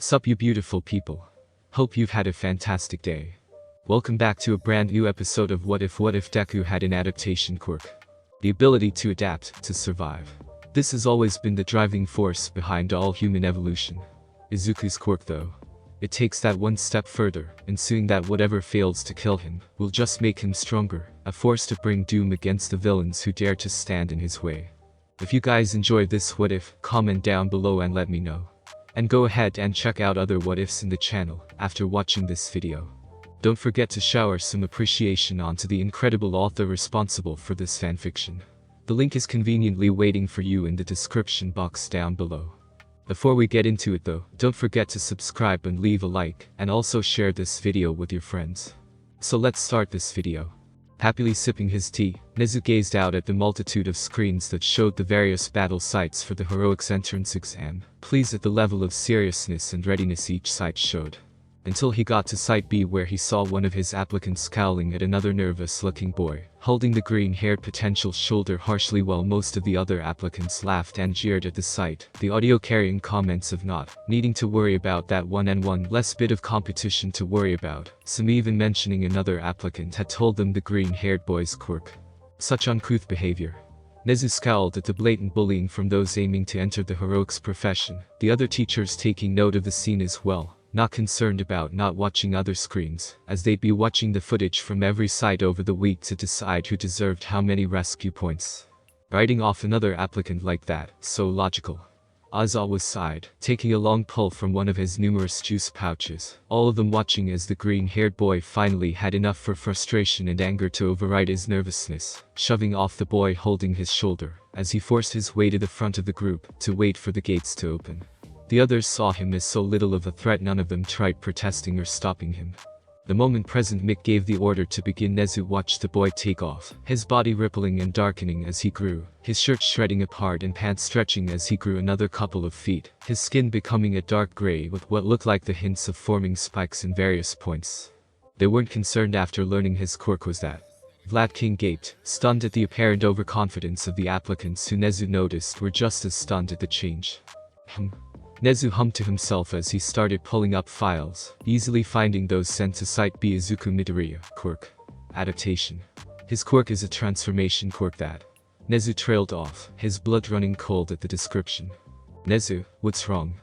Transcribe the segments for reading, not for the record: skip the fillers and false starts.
Sup you beautiful people. Hope you've had a fantastic day. Welcome back to a brand new episode of What If Deku had an adaptation quirk. The ability to adapt, to survive. This has always been the driving force behind all human evolution. Izuku's quirk though. It takes that one step further, ensuing that whatever fails to kill him, will just make him stronger, a force to bring doom against the villains who dare to stand in his way. If you guys enjoyed this what if, comment down below and let me know. And go ahead and check out other what ifs in the channel, after watching this video. Don't forget to shower some appreciation onto the incredible author responsible for this fanfiction. The link is conveniently waiting for you in the description box down below. Before we get into it though, don't forget to subscribe and leave a like, and also share this video with your friends. So let's start this video. Happily sipping his tea, Nezu gazed out at the multitude of screens that showed the various battle sites for the heroics entrance exam, pleased at the level of seriousness and readiness each site showed. Until he got to Site B where he saw one of his applicants scowling at another nervous-looking boy, holding the green-haired potential's shoulder harshly while most of the other applicants laughed and jeered at the sight, the audio carrying comments of not needing to worry about that one less bit of competition to worry about, some even mentioning another applicant had told them the green-haired boy's quirk. Such uncouth behavior. Nezu scowled at the blatant bullying from those aiming to enter the heroics profession, the other teachers taking note of the scene as well. Not concerned about not watching other screens, as they'd be watching the footage from every site over the week to decide who deserved how many rescue points. Writing off another applicant like that, so logical. Aizawa sighed, taking a long pull from one of his numerous juice pouches, all of them watching as the green-haired boy finally had enough for frustration and anger to override his nervousness, shoving off the boy holding his shoulder, as he forced his way to the front of the group, to wait for the gates to open. The others saw him as so little of a threat none of them tried protesting or stopping him. The moment present Mick gave the order to begin, Nezu watched the boy take off, his body rippling and darkening as he grew, his shirt shredding apart and pants stretching as he grew another couple of feet, his skin becoming a dark gray with what looked like the hints of forming spikes in various points. They weren't concerned after learning his quirk was that. Vlad King gaped, stunned at the apparent overconfidence of the applicants who Nezu noticed were just as stunned at the change. Nezu hummed to himself as he started pulling up files, easily finding those sent to Site B. Izuku Midoriya, quirk. Adaptation. His quirk is a transformation quirk that. Nezu trailed off, his blood running cold at the description. Nezu, what's wrong?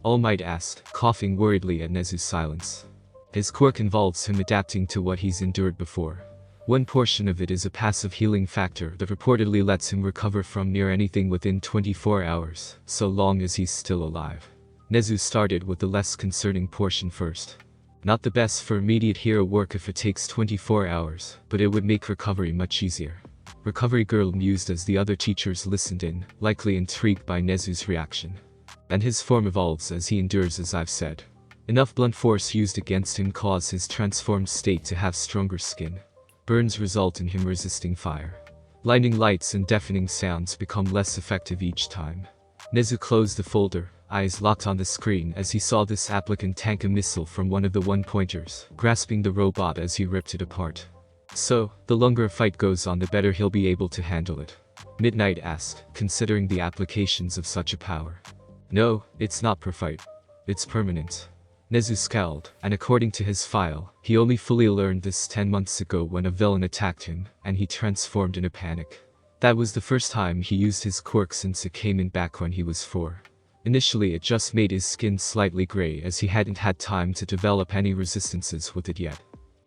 All Might asked, coughing worriedly at Nezu's silence. His quirk involves him adapting to what he's endured before. One portion of it is a passive healing factor that reportedly lets him recover from near anything within 24 hours, so long as he's still alive. Nezu started with the less concerning portion first. Not the best for immediate hero work if it takes 24 hours, but it would make recovery much easier. Recovery Girl mused as the other teachers listened in, likely intrigued by Nezu's reaction. And his form evolves as he endures, as I've said. Enough blunt force used against him cause his transformed state to have stronger skin. Burns result in him resisting fire. Blinding lights and deafening sounds become less effective each time. Nezu closed the folder, eyes locked on the screen as he saw this applicant tank a missile from one of the one-pointers, grasping the robot as he ripped it apart. So, the longer a fight goes on the better he'll be able to handle it. Midnight asked, considering the applications of such a power. No, it's not per fight. It's permanent. Nezu scowled, and according to his file, he only fully learned this 10 months ago when a villain attacked him, and he transformed in a panic. That was the first time he used his quirk since it came in back when he was 4. Initially it just made his skin slightly gray as he hadn't had time to develop any resistances with it yet.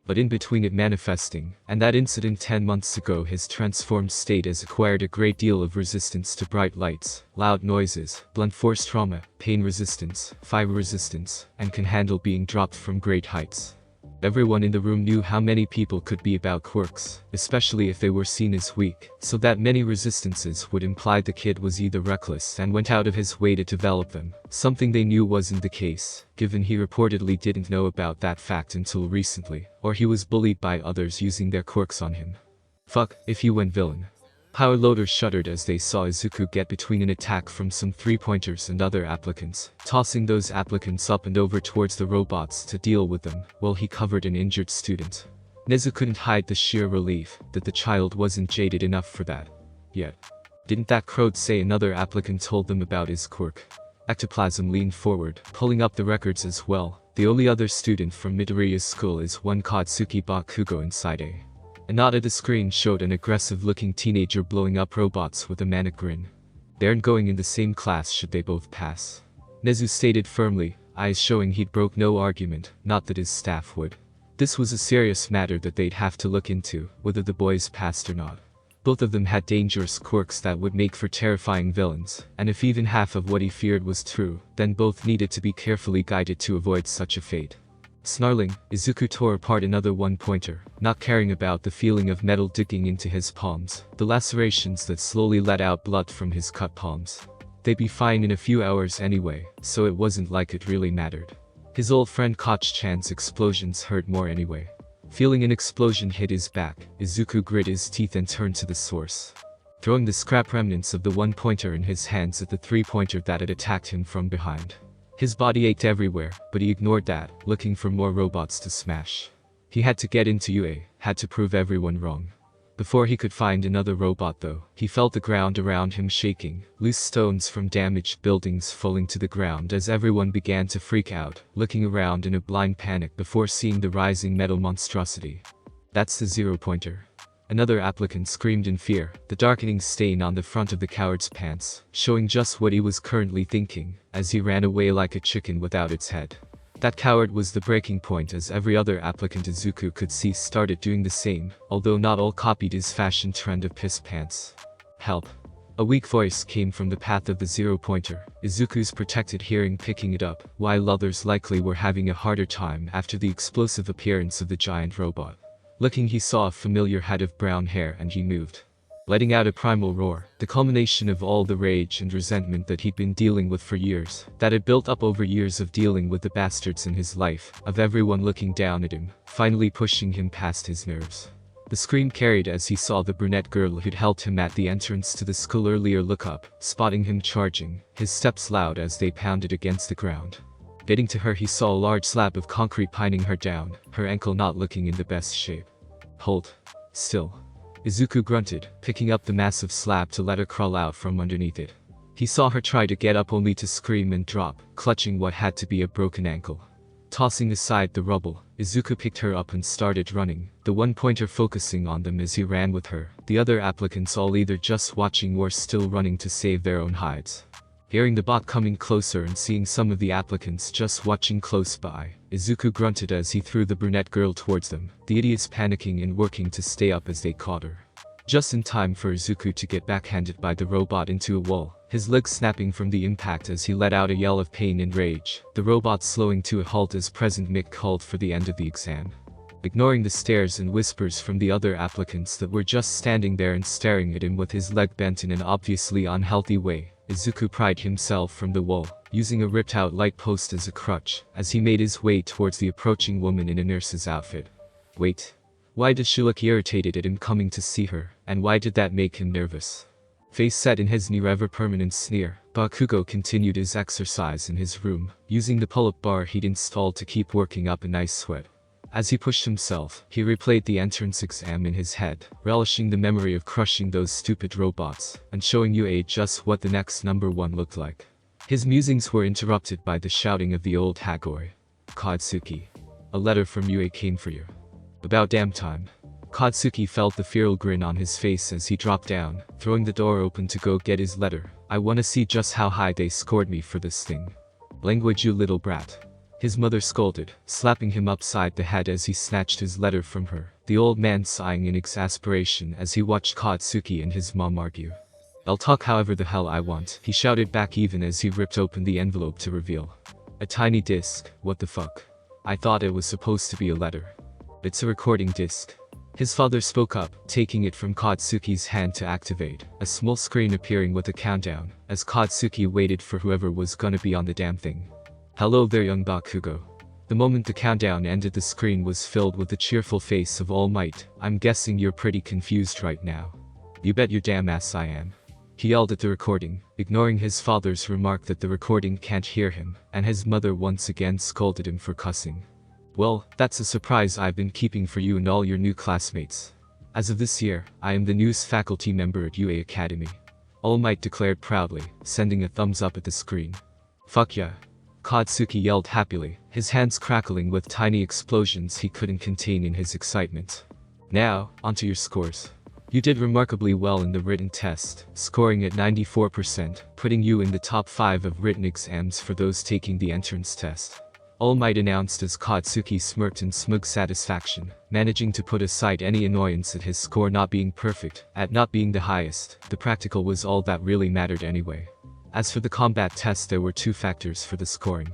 But in between it manifesting, and that incident 10 months ago, his transformed state has acquired a great deal of resistance to bright lights, loud noises, blunt force trauma, pain resistance, fire resistance, and can handle being dropped from great heights. Everyone in the room knew how many people could be about quirks, especially if they were seen as weak, so that many resistances would imply the kid was either reckless and went out of his way to develop them, something they knew wasn't the case, given he reportedly didn't know about that fact until recently, or he was bullied by others using their quirks on him. Fuck, if he went villain. Power loaders shuddered as they saw Izuku get between an attack from some three-pointers and other applicants, tossing those applicants up and over towards the robots to deal with them, while he covered an injured student. Nezu couldn't hide the sheer relief that the child wasn't jaded enough for that. Yet. Didn't that crowd say another applicant told them about his quirk? Ectoplasm leaned forward, pulling up the records as well. The only other student from Midoriya's school is one Katsuki Bakugo inside A. A nod at the screen showed an aggressive-looking teenager blowing up robots with a manic grin. They aren't going in the same class should they both pass. Nezu stated firmly, eyes showing he'd broke no argument, not that his staff would. This was a serious matter that they'd have to look into, whether the boys passed or not. Both of them had dangerous quirks that would make for terrifying villains, and if even half of what he feared was true, then both needed to be carefully guided to avoid such a fate. Snarling, Izuku tore apart another one-pointer, not caring about the feeling of metal digging into his palms, the lacerations that slowly let out blood from his cut palms. They'd be fine in a few hours anyway, so it wasn't like it really mattered. His old friend Koch-chan's explosions hurt more anyway. Feeling an explosion hit his back, Izuku grit his teeth and turned to the source. Throwing the scrap remnants of the one-pointer in his hands at the three-pointer that had attacked him from behind. His body ached everywhere, but he ignored that, looking for more robots to smash. He had to get into UA, had to prove everyone wrong. Before he could find another robot though, he felt the ground around him shaking, loose stones from damaged buildings falling to the ground as everyone began to freak out, looking around in a blind panic before seeing the rising metal monstrosity. That's the zero-pointer. Another applicant screamed in fear, the darkening stain on the front of the coward's pants, showing just what he was currently thinking, as he ran away like a chicken without its head. That coward was the breaking point as every other applicant Izuku could see started doing the same, although not all copied his fashion trend of piss pants. Help. A weak voice came from the path of the zero-pointer, Izuku's protected hearing picking it up, while others likely were having a harder time after the explosive appearance of the giant robot. Looking, he saw a familiar head of brown hair and he moved. Letting out a primal roar, the culmination of all the rage and resentment that he'd been dealing with for years, that had built up over years of dealing with the bastards in his life, of everyone looking down at him, finally pushing him past his nerves. The scream carried as he saw the brunette girl who'd helped him at the entrance to the school earlier look up, spotting him charging, his steps loud as they pounded against the ground. Getting to her, he saw a large slab of concrete pinning her down, her ankle not looking in the best shape. Hold still. Izuku grunted, picking up the massive slab to let her crawl out from underneath it. He saw her try to get up only to scream and drop, clutching what had to be a broken ankle. Tossing aside the rubble, Izuku picked her up and started running, the one-pointer focusing on them as he ran with her, the other applicants all either just watching or still running to save their own hides. Hearing the bot coming closer and seeing some of the applicants just watching close by, Izuku grunted as he threw the brunette girl towards them, the idiots panicking and working to stay up as they caught her. Just in time for Izuku to get backhanded by the robot into a wall, his legs snapping from the impact as he let out a yell of pain and rage, the robot slowing to a halt as President Mick called for the end of the exam. Ignoring the stares and whispers from the other applicants that were just standing there and staring at him with his leg bent in an obviously unhealthy way, Izuku pried himself from the wall, using a ripped-out light post as a crutch, as he made his way towards the approaching woman in a nurse's outfit. Wait. Why does she look irritated at him coming to see her, and why did that make him nervous? Face set in his new ever-permanent sneer, Bakugo continued his exercise in his room, using the pull-up bar he'd installed to keep working up a nice sweat. As he pushed himself, he replayed the entrance exam in his head, relishing the memory of crushing those stupid robots, and showing UA just what the next number one looked like. His musings were interrupted by the shouting of the old Hagoi. Katsuki. A letter from UA came for you. About damn time. Katsuki felt the feral grin on his face as he dropped down, throwing the door open to go get his letter. I wanna see just how high they scored me for this thing. Language, you little brat. His mother scolded, slapping him upside the head as he snatched his letter from her, the old man sighing in exasperation as he watched Katsuki and his mom argue. I'll talk however the hell I want, he shouted back even as he ripped open the envelope to reveal. A tiny disc, what the fuck? I thought it was supposed to be a letter. It's a recording disc. His father spoke up, taking it from Katsuki's hand to activate, a small screen appearing with a countdown, as Katsuki waited for whoever was gonna be on the damn thing. Hello there, young Bakugo. The moment the countdown ended, the screen was filled with the cheerful face of All Might. I'm guessing you're pretty confused right now. You bet your damn ass I am. He yelled at the recording, ignoring his father's remark that the recording can't hear him, and his mother once again scolded him for cussing. Well, that's a surprise I've been keeping for you and all your new classmates. As of this year, I am the newest faculty member at UA Academy. All Might declared proudly, sending a thumbs up at the screen. Fuck yeah. Katsuki yelled happily, his hands crackling with tiny explosions he couldn't contain in his excitement. Now, onto your scores. You did remarkably well in the written test, scoring at 94%, putting you in the top 5 of written exams for those taking the entrance test. All Might announced as Katsuki smirked in smug satisfaction, managing to put aside any annoyance at his score not being perfect, at not being the highest. The practical was all that really mattered anyway. As for the combat test, there were 2 factors for the scoring.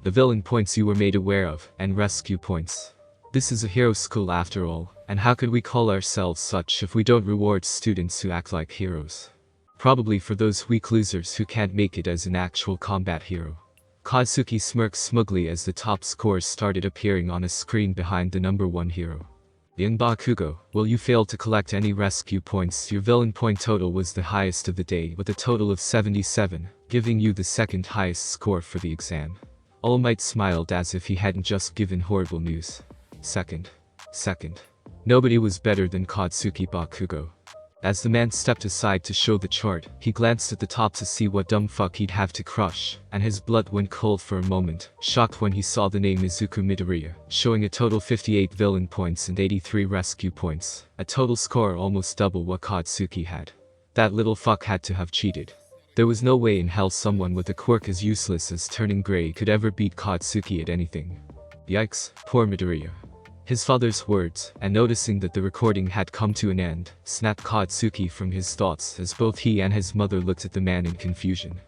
The villain points you were made aware of, and rescue points. This is a hero school after all, and how could we call ourselves such if we don't reward students who act like heroes? Probably for those weak losers who can't make it as an actual combat hero. Katsuki smirked smugly as the top scores started appearing on a screen behind the number 1 hero. In Bakugo, while you failed to collect any rescue points, your villain point total was the highest of the day with a total of 77, giving you the 2nd highest score for the exam. All Might smiled as if he hadn't just given horrible news. Second. Nobody was better than Katsuki Bakugo. As the man stepped aside to show the chart, he glanced at the top to see what dumb fuck he'd have to crush, and his blood went cold for a moment, shocked when he saw the name Izuku Midoriya, showing a total 58 villain points and 83 rescue points, a total score almost double what Katsuki had. That little fuck had to have cheated. There was no way in hell someone with a quirk as useless as turning gray could ever beat Katsuki at anything. Yikes, poor Midoriya. His father's words, and noticing that the recording had come to an end, snapped Katsuki from his thoughts as both he and his mother looked at the man in confusion.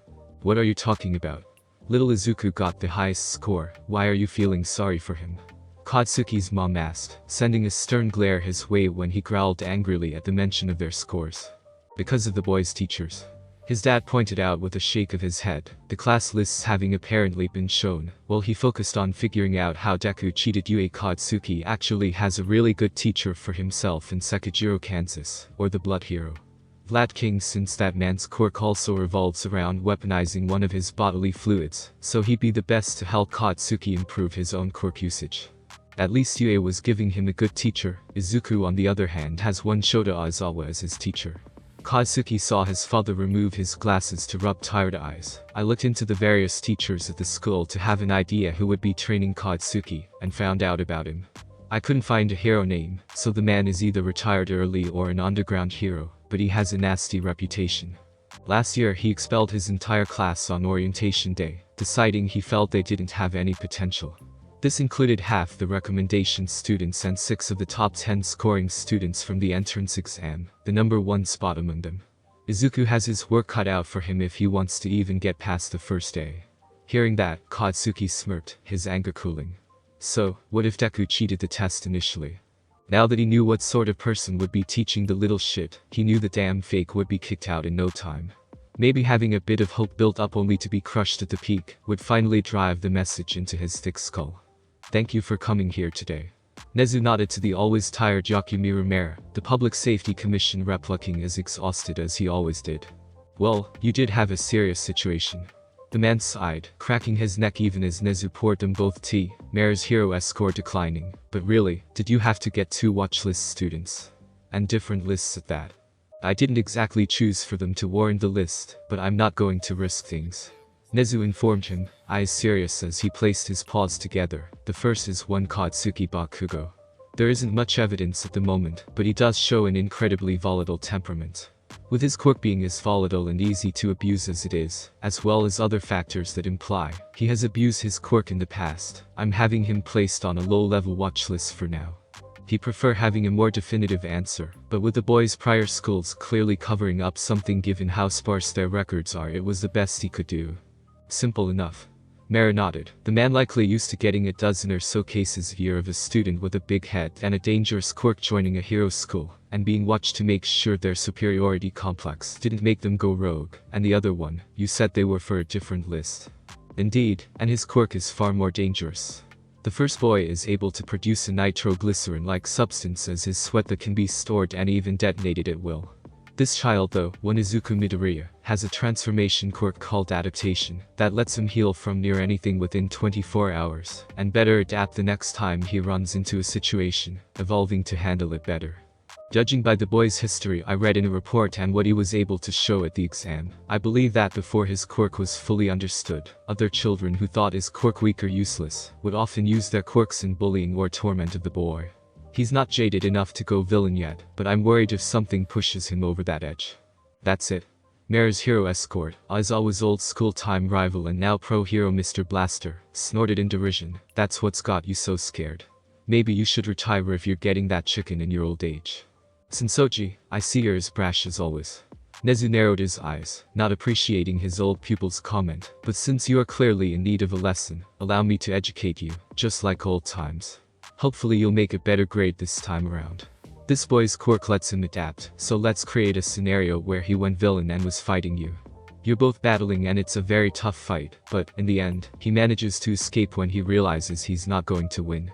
What are you talking about? Little Izuku got the highest score, why are you feeling sorry for him? Katsuki's mom asked, sending a stern glare his way when he growled angrily at the mention of their scores. Because of the boy's teachers. His dad pointed out with a shake of his head, the class lists having apparently been shown, while he focused on figuring out how Deku cheated. Katsuki actually has a really good teacher for himself in Sekijiro, Kansas, or the Blood Hero. Vlad King, since that man's quirk also revolves around weaponizing one of his bodily fluids, so he'd be the best to help Katsuki improve his own quirk usage. At least Yue was giving him a good teacher. Izuku on the other hand has one Shota Aizawa as his teacher. Katsuki saw his father remove his glasses to rub tired eyes. I looked into the various teachers at the school to have an idea who would be training Katsuki, and found out about him. I couldn't find a hero name, so the man is either retired early or an underground hero, but he has a nasty reputation. Last year he expelled his entire class on orientation day, deciding he felt they didn't have any potential. This included half the recommendation students and 6 of the top 10 scoring students from the entrance exam, the number 1 spot among them. Izuku has his work cut out for him if he wants to even get past the first day. Hearing that, Katsuki smirked, his anger cooling. So, what if Deku cheated the test initially? Now that he knew what sort of person would be teaching the little shit, he knew the damn fake would be kicked out in no time. Maybe having a bit of hope built up only to be crushed at the peak would finally drive the message into his thick skull. Thank you for coming here today. Nezu nodded to the always tired Yakumiru Mare, the Public Safety Commission rep, looking as exhausted as he always did. Well, you did have a serious situation. The man sighed, cracking his neck even as Nezu poured them both tea, Mare's hero score declining. But really, did you have to get 2 watchlist students? And different lists at that. I didn't exactly choose for them to warrant the list, but I'm not going to risk things. Nezu informed him, eyes serious as he placed his paws together. The first is one Katsuki Bakugo. There isn't much evidence at the moment, but he does show an incredibly volatile temperament. With his quirk being as volatile and easy to abuse as it is, as well as other factors that imply he has abused his quirk in the past, I'm having him placed on a low-level watchlist for now. He'd prefer having a more definitive answer, but with the boys' prior schools clearly covering up something given how sparse their records are, it was the best he could do. Simple enough. Mara nodded. The man likely used to getting a dozen or so cases a year of a student with a big head and a dangerous quirk joining a hero school, and being watched to make sure their superiority complex didn't make them go rogue. And the other one, you said they were for a different list. Indeed, and his quirk is far more dangerous. The first boy is able to produce a nitroglycerin-like substance as his sweat that can be stored and even detonated at will. This child though, one Izuku Midoriya, has a transformation quirk called Adaptation, that lets him heal from near anything within 24 hours, and better adapt the next time he runs into a situation, evolving to handle it better. Judging by the boy's history I read in a report and what he was able to show at the exam, I believe that before his quirk was fully understood, other children who thought his quirk weak or useless would often use their quirks in bullying or torment of the boy. He's not jaded enough to go villain yet, but I'm worried if something pushes him over that edge. That's it. Mara's hero escort, Aizawa's old school time rival and now pro hero Mr. Blaster, snorted in derision. That's what's got you so scared. Maybe you should retire if you're getting that chicken in your old age. Sensoji, I see you're as brash as always. Nezu narrowed his eyes, not appreciating his old pupil's comment, but since you are clearly in need of a lesson, allow me to educate you, just like old times. Hopefully you'll make a better grade this time around. This boy's quirk lets him adapt, so let's create a scenario where he went villain and was fighting you. You're both battling and it's a very tough fight, but in the end, he manages to escape when he realizes he's not going to win.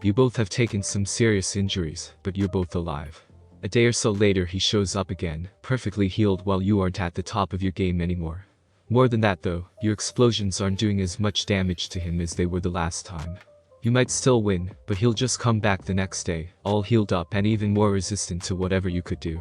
You both have taken some serious injuries, but you're both alive. A day or so later he shows up again, perfectly healed while you aren't at the top of your game anymore. More than that though, your explosions aren't doing as much damage to him as they were the last time. You might still win, but he'll just come back the next day, all healed up and even more resistant to whatever you could do.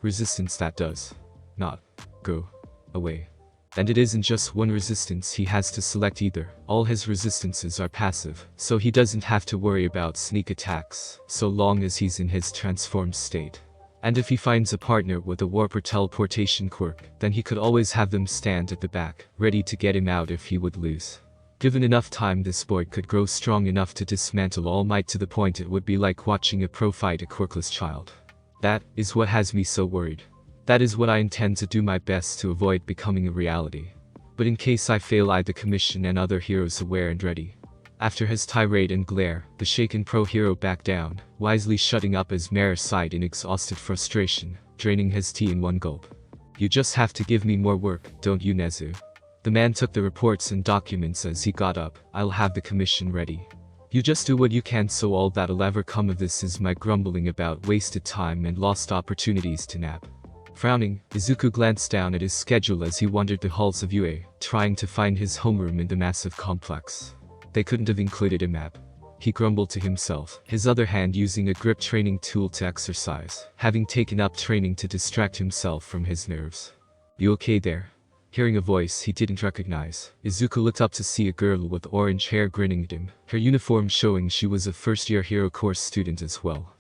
Resistance that does not go away. And it isn't just one resistance he has to select either, all his resistances are passive, so he doesn't have to worry about sneak attacks, so long as he's in his transformed state. And if he finds a partner with a warp or teleportation quirk, then he could always have them stand at the back, ready to get him out if he would lose. Given enough time this boy could grow strong enough to dismantle All Might to the point it would be like watching a pro fight a quirkless child. That is what has me so worried. That is what I intend to do my best to avoid becoming a reality. But in case I fail the commission and other heroes aware and ready. After his tirade and glare, the shaken pro hero backed down, wisely shutting up as Mara sighed in exhausted frustration, draining his tea in one gulp. You just have to give me more work, don't you Nezu? The man took the reports and documents as he got up. I'll have the commission ready. You just do what you can so all that'll ever come of this is my grumbling about wasted time and lost opportunities to nap. Frowning, Izuku glanced down at his schedule as he wandered the halls of UA, trying to find his homeroom in the massive complex. They couldn't have included a map. He grumbled to himself, his other hand using a grip training tool to exercise, having taken up training to distract himself from his nerves. You okay there? Hearing a voice he didn't recognize, Izuku looked up to see a girl with orange hair grinning at him, her uniform showing she was a first-year hero course student as well.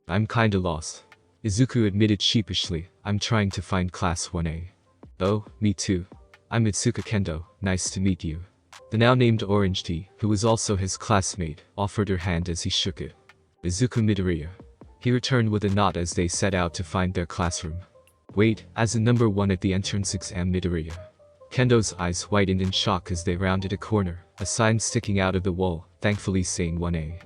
I'm kinda lost. Izuku admitted sheepishly, I'm trying to find class 1A. Oh, me too. I'm Itsuka Kendo, nice to meet you. The now named Orange Tea, who was also his classmate, offered her hand as he shook it. Izuku Midoriya. He returned with a nod as they set out to find their classroom. Wait, as a number 1 at the entrance exam Midoriya. Kendo's eyes widened in shock as they rounded a corner, a sign sticking out of the wall, thankfully saying 1A.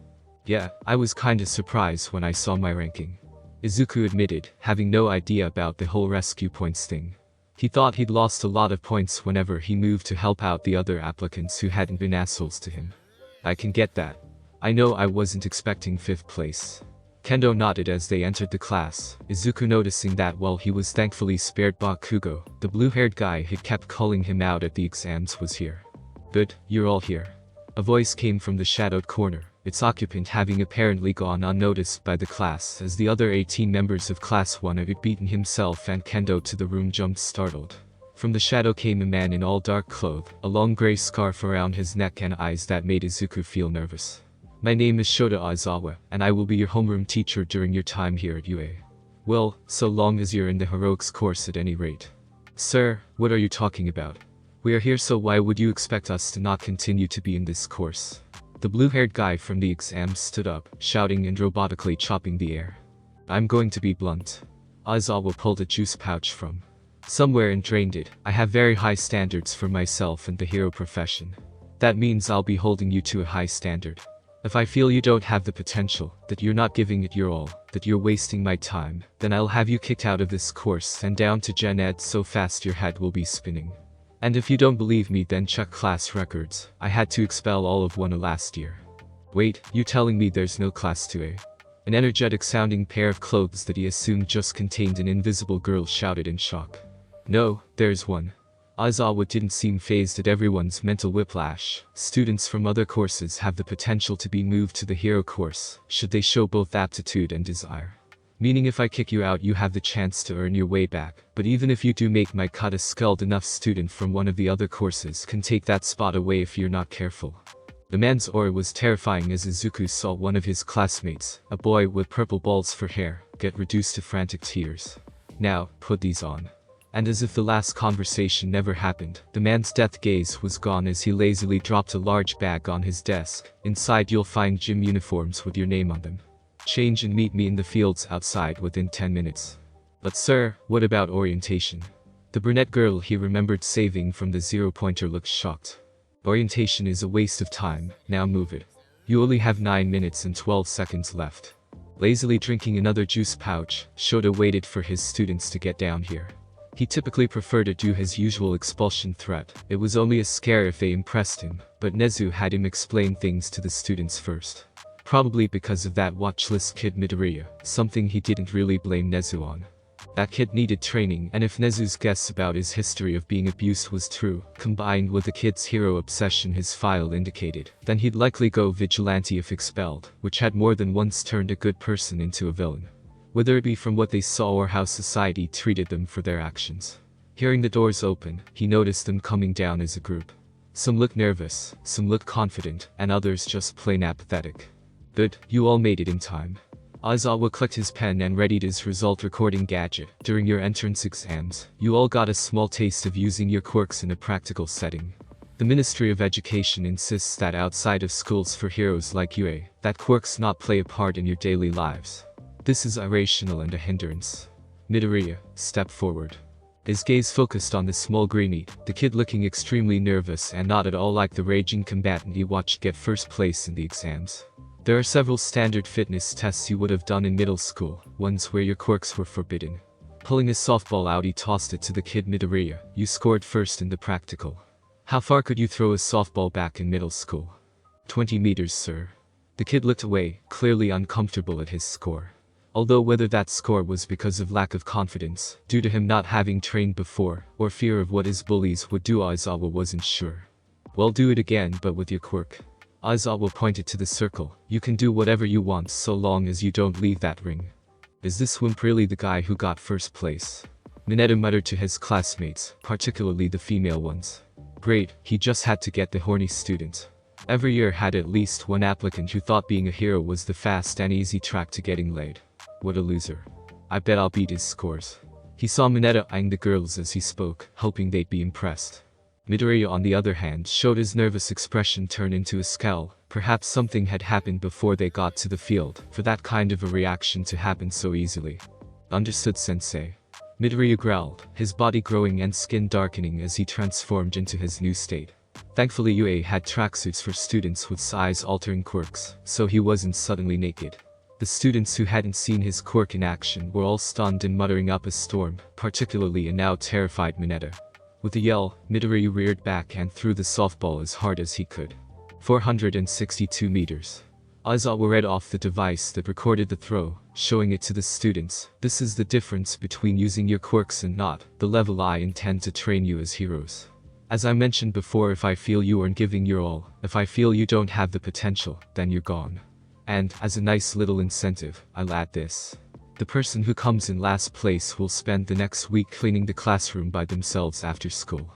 Yeah, I was kinda surprised when I saw my ranking. Izuku admitted, having no idea about the whole rescue points thing. He thought he'd lost a lot of points whenever he moved to help out the other applicants who hadn't been assholes to him. I can get that. I know I wasn't expecting 5th place. Kendo nodded as they entered the class, Izuku noticing that while he was thankfully spared Bakugo, the blue-haired guy who kept calling him out at the exams was here. Good, you're all here. A voice came from the shadowed corner, its occupant having apparently gone unnoticed by the class as the other 18 members of Class 1 had beaten himself and Kendo to the room jumped startled. From the shadow came a man in all dark clothes, a long grey scarf around his neck and eyes that made Izuku feel nervous. My name is Shota Aizawa, and I will be your homeroom teacher during your time here at UA. Well, so long as you're in the heroics course at any rate. Sir, what are you talking about? We are here, so why would you expect us to not continue to be in this course? The blue-haired guy from the exam stood up, shouting and robotically chopping the air. I'm going to be blunt. Aizawa pulled a juice pouch from somewhere and drained it. I have very high standards for myself and the hero profession. That means I'll be holding you to a high standard. If I feel you don't have the potential, that you're not giving it your all, that you're wasting my time, then I'll have you kicked out of this course and down to Gen Ed so fast your head will be spinning. And if you don't believe me, then check class records. I had to expel all of 1A last year. Wait, you telling me there's no class 2A? An energetic sounding pair of clothes that he assumed just contained an invisible girl shouted in shock. No, there's one. Aizawa didn't seem fazed at everyone's mental whiplash. Students from other courses have the potential to be moved to the hero course, should they show both aptitude and desire. Meaning if I kick you out you have the chance to earn your way back, but even if you do make my cut, a skilled enough student from one of the other courses can take that spot away if you're not careful. The man's aura was terrifying as Izuku saw one of his classmates, a boy with purple balls for hair, get reduced to frantic tears. Now, put these on. And as if the last conversation never happened, the man's death gaze was gone as he lazily dropped a large bag on his desk. Inside you'll find gym uniforms with your name on them. Change and meet me in the fields outside within 10 minutes. But sir, what about orientation? The brunette girl he remembered saving from the zero-pointer looked shocked. Orientation is a waste of time, now move it. You only have 9 minutes and 12 seconds left. Lazily drinking another juice pouch, Shota waited for his students to get down here. He typically preferred to do his usual expulsion threat. It was only a scare if they impressed him, but Nezu had him explain things to the students first. Probably because of that watchlist kid Midoriya, something he didn't really blame Nezu on. That kid needed training, and if Nezu's guess about his history of being abused was true, combined with the kid's hero obsession his file indicated, then he'd likely go vigilante if expelled, which had more than once turned a good person into a villain. Whether it be from what they saw or how society treated them for their actions. Hearing the doors open, he noticed them coming down as a group. Some looked nervous, some looked confident, and others just plain apathetic. Good, you all made it in time. Aizawa clicked his pen and readied his result recording gadget. During your entrance exams, you all got a small taste of using your quirks in a practical setting. The Ministry of Education insists that outside of schools for heroes like you, that quirks not play a part in your daily lives. This is irrational and a hindrance. Midoriya, step forward. His gaze focused on the small greenie, the kid looking extremely nervous and not at all like the raging combatant he watched get first place in the exams. There are several standard fitness tests you would have done in middle school, ones where your quirks were forbidden. Pulling a softball out he tossed it to the kid. Midoriya, you scored first in the practical. How far could you throw a softball back in middle school? 20 meters, sir. The kid looked away, clearly uncomfortable at his score. Although whether that score was because of lack of confidence, due to him not having trained before, or fear of what his bullies would do, Aizawa wasn't sure. Well, do it again but with your quirk. Aizawa pointed to the circle. You can do whatever you want so long as you don't leave that ring. Is this wimp really the guy who got first place? Mineta muttered to his classmates, particularly the female ones. Great, he just had to get the horny student. Every year had at least one applicant who thought being a hero was the fast and easy track to getting laid. What a loser. I bet I'll beat his scores. He saw Mineta eyeing the girls as he spoke, hoping they'd be impressed. Midoriya on the other hand showed his nervous expression turn into a scowl. Perhaps something had happened before they got to the field, for that kind of a reaction to happen so easily. Understood, sensei. Midoriya growled, his body growing and skin darkening as he transformed into his new state. Thankfully UA had tracksuits for students with size-altering quirks, so he wasn't suddenly naked. The students who hadn't seen his quirk in action were all stunned and muttering up a storm, particularly a now terrified Mineta. With a yell, Midoriya reared back and threw the softball as hard as he could. 462 meters. Aizawa read off the device that recorded the throw, showing it to the students. This is the difference between using your quirks and not, the level I intend to train you as heroes. As I mentioned before, if I feel you aren't giving your all, if I feel you don't have the potential, then you're gone. And, as a nice little incentive, I'll add this. The person who comes in last place will spend the next week cleaning the classroom by themselves after school.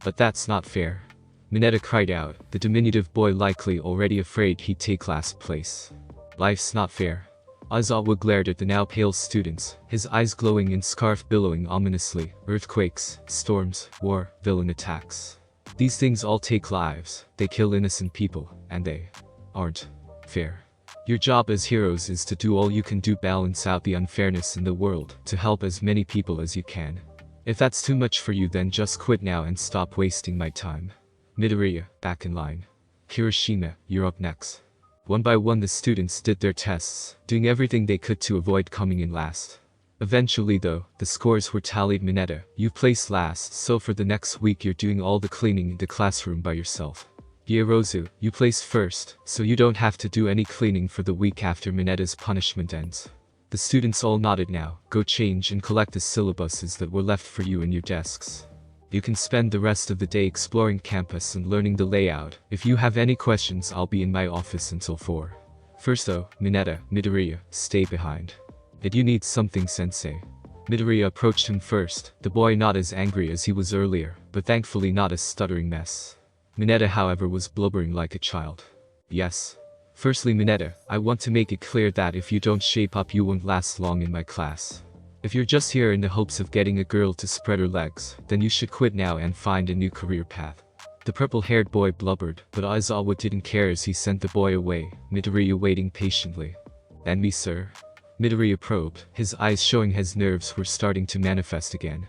But that's not fair. Mineta cried out, the diminutive boy likely already afraid he'd take last place. Life's not fair. Aizawa glared at the now pale students, his eyes glowing and scarf billowing ominously. Earthquakes, storms, war, villain attacks. These things all take lives, they kill innocent people, and they aren't fair. Your job as heroes is to do all you can to balance out the unfairness in the world, to help as many people as you can. If that's too much for you, then just quit now and stop wasting my time. Midoriya, back in line. Kirishima, you're up next. One by one the students did their tests, doing everything they could to avoid coming in last. Eventually though, the scores were tallied. Mineta, you placed last, so for the next week you're doing all the cleaning in the classroom by yourself. Yerozu, you placed first, so you don't have to do any cleaning for the week after Mineta's punishment ends. The students all nodded. Now, go change and collect the syllabuses that were left for you in your desks. You can spend the rest of the day exploring campus and learning the layout. If you have any questions, I'll be in my office until 4. First though, Mineta, Midoriya, stay behind. Did you need something, sensei? Midoriya approached him first, the boy not as angry as he was earlier, but thankfully not a stuttering mess. Mineta however was blubbering like a child. Yes. Firstly Mineta, I want to make it clear that if you don't shape up you won't last long in my class. If you're just here in the hopes of getting a girl to spread her legs, then you should quit now and find a new career path. The purple-haired boy blubbered, but Aizawa didn't care as he sent the boy away, Midoriya waiting patiently. And me, sir? Midoriya probed, his eyes showing his nerves were starting to manifest again.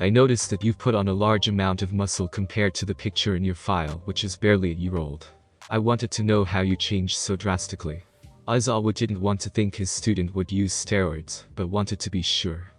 I noticed that you've put on a large amount of muscle compared to the picture in your file, which is barely a year old. I wanted to know how you changed so drastically. Aizawa didn't want to think his student would use steroids, but wanted to be sure.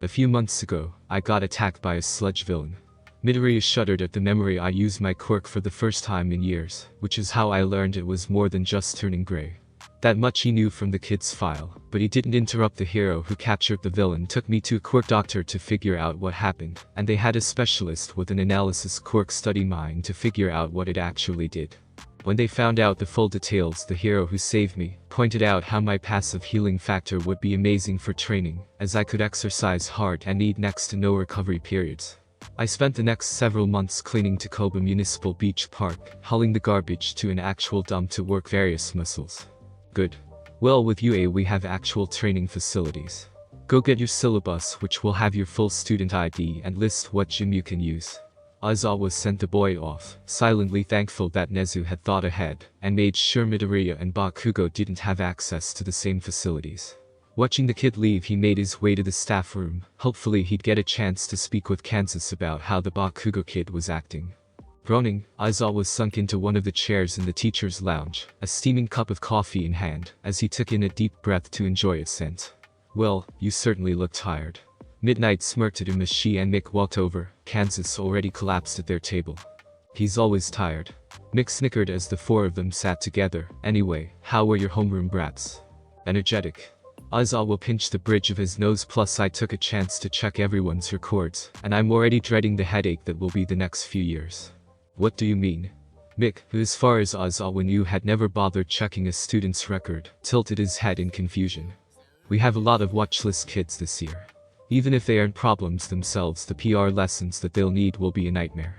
A few months ago, I got attacked by a sludge villain. Midoriya shuddered at the memory. I used my quirk for the first time in years, which is how I learned it was more than just turning gray. That much he knew from the kid's file, but he didn't interrupt. The hero who captured the villain took me to a quirk doctor to figure out what happened, and they had a specialist with an analysis quirk study mine to figure out what it actually did. When they found out the full details, the hero who saved me pointed out how my passive healing factor would be amazing for training, as I could exercise hard and need next to no recovery periods. I spent the next several months cleaning Takoba Municipal Beach Park, hauling the garbage to an actual dump to work various muscles. Good. Well, with UA we have actual training facilities. Go get your syllabus, which will have your full student ID and list what gym you can use. Aizawa sent the boy off, silently thankful that Nezu had thought ahead, and made sure Midoriya and Bakugo didn't have access to the same facilities. Watching the kid leave, he made his way to the staff room. Hopefully he'd get a chance to speak with Kansas about how the Bakugo kid was acting. Groaning, Aizawa sunk into one of the chairs in the teacher's lounge, a steaming cup of coffee in hand, as he took in a deep breath to enjoy its scent. Well, you certainly look tired. Midnight smirked at him as she and Mick walked over. Kansas already collapsed at their table. He's always tired. Mick snickered as the four of them sat together. Anyway, how were your homeroom brats? Energetic. Aizawa pinched the bridge of his nose. Plus I took a chance to check everyone's records, and I'm already dreading the headache that will be the next few years. What do you mean? Mick, who as far as Aizawa knew had never bothered checking a student's record, tilted his head in confusion. We have a lot of watchlist kids this year. Even if they aren't problems themselves, the PR lessons that they'll need will be a nightmare.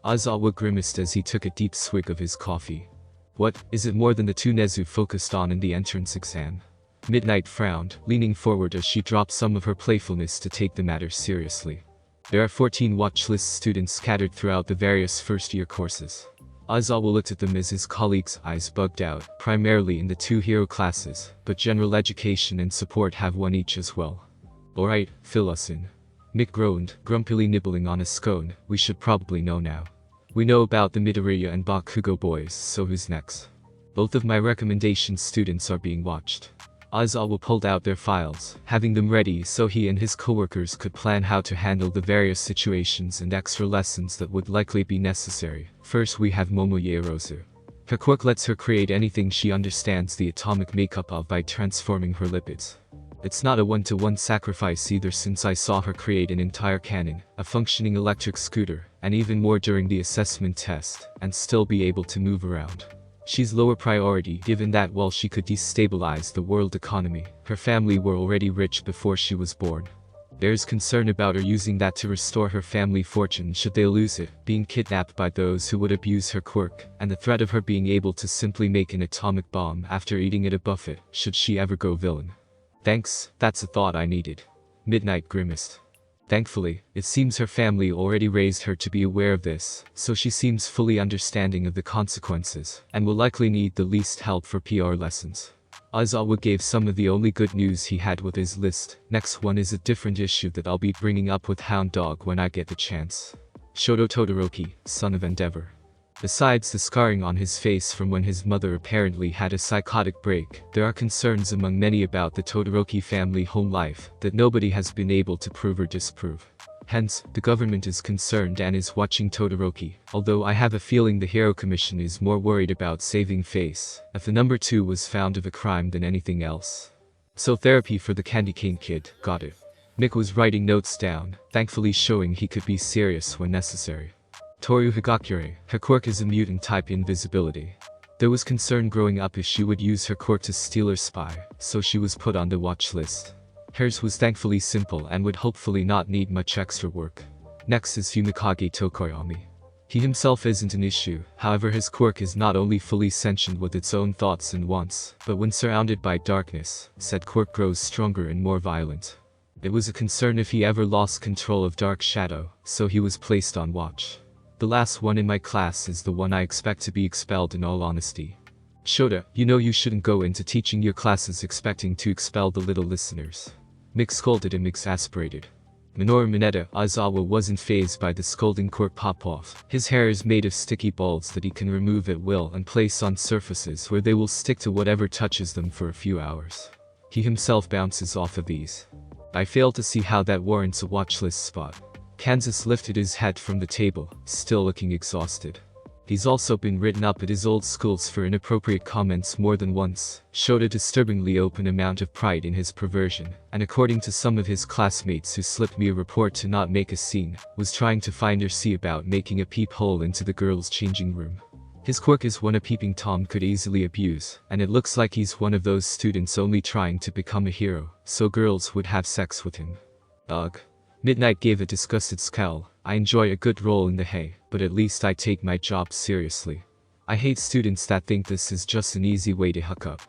Aizawa grimaced as he took a deep swig of his coffee. What, is it more than the two Nezu focused on in the entrance exam? Midnight frowned, leaning forward as she dropped some of her playfulness to take the matter seriously. There are 14 watchlist students scattered throughout the various first-year courses. Aizawa looked at them as his colleagues' eyes bugged out, primarily in the two hero classes, but general education and support have one each as well. Alright, fill us in. Mick groaned, grumpily nibbling on a scone. We should probably know now. We know about the Midoriya and Bakugo boys, so who's next? Both of my recommendation students are being watched. Aizawa pulled out their files, having them ready so he and his coworkers could plan how to handle the various situations and extra lessons that would likely be necessary. First we have Momoye Erosu. Her quirk lets her create anything she understands the atomic makeup of by transforming her lipids. It's not a one-to-one sacrifice either, since I saw her create an entire cannon, a functioning electric scooter, and even more during the assessment test, and still be able to move around. She's lower priority given that while she could destabilize the world economy, her family were already rich before she was born. There's concern about her using that to restore her family fortune should they lose it, being kidnapped by those who would abuse her quirk, and the threat of her being able to simply make an atomic bomb after eating at a buffet, should she ever go villain. Thanks, that's a thought I needed. Midnight grimaced. Thankfully, it seems her family already raised her to be aware of this, so she seems fully understanding of the consequences, and will likely need the least help for PR lessons. Aizawa gave some of the only good news he had with his list. Next one is a different issue that I'll be bringing up with Hound Dog when I get the chance. Shoto Todoroki, son of Endeavor. Besides the scarring on his face from when his mother apparently had a psychotic break, there are concerns among many about the Todoroki family home life that nobody has been able to prove or disprove. Hence, the government is concerned and is watching Todoroki, although I have a feeling the Hero Commission is more worried about saving face if the number 2 was found of a crime than anything else. So therapy for the candy cane kid, got it. Mick was writing notes down, thankfully showing he could be serious when necessary. Toru Higakure, her quirk is a mutant-type invisibility. There was concern growing up if she would use her quirk to steal or spy, so she was put on the watch list. Hers was thankfully simple and would hopefully not need much extra work. Next is Fumikage Tokoyami. He himself isn't an issue, however his quirk is not only fully sentient with its own thoughts and wants, but when surrounded by darkness, said quirk grows stronger and more violent. It was a concern if he ever lost control of Dark Shadow, so he was placed on watch. The last one in my class is the one I expect to be expelled in all honesty. Shota, you know you shouldn't go into teaching your classes expecting to expel the little listeners. Mick scolded him exasperated. Minoru Mineta Aizawa wasn't fazed by the scolding quirk pop-off. His hair is made of sticky balls that he can remove at will and place on surfaces where they will stick to whatever touches them for a few hours. He himself bounces off of these. I fail to see how that warrants a watchlist spot. Kansas lifted his head from the table, still looking exhausted. He's also been written up at his old schools for inappropriate comments more than once, showed a disturbingly open amount of pride in his perversion, and according to some of his classmates who slipped me a report to not make a scene, was trying to find or see about making a peephole into the girls' changing room. His quirk is one a peeping Tom could easily abuse, and it looks like he's one of those students only trying to become a hero, so girls would have sex with him. Ugh. Midnight gave a disgusted scowl. I enjoy a good roll in the hay, but at least I take my job seriously. I hate students that think this is just an easy way to hook up.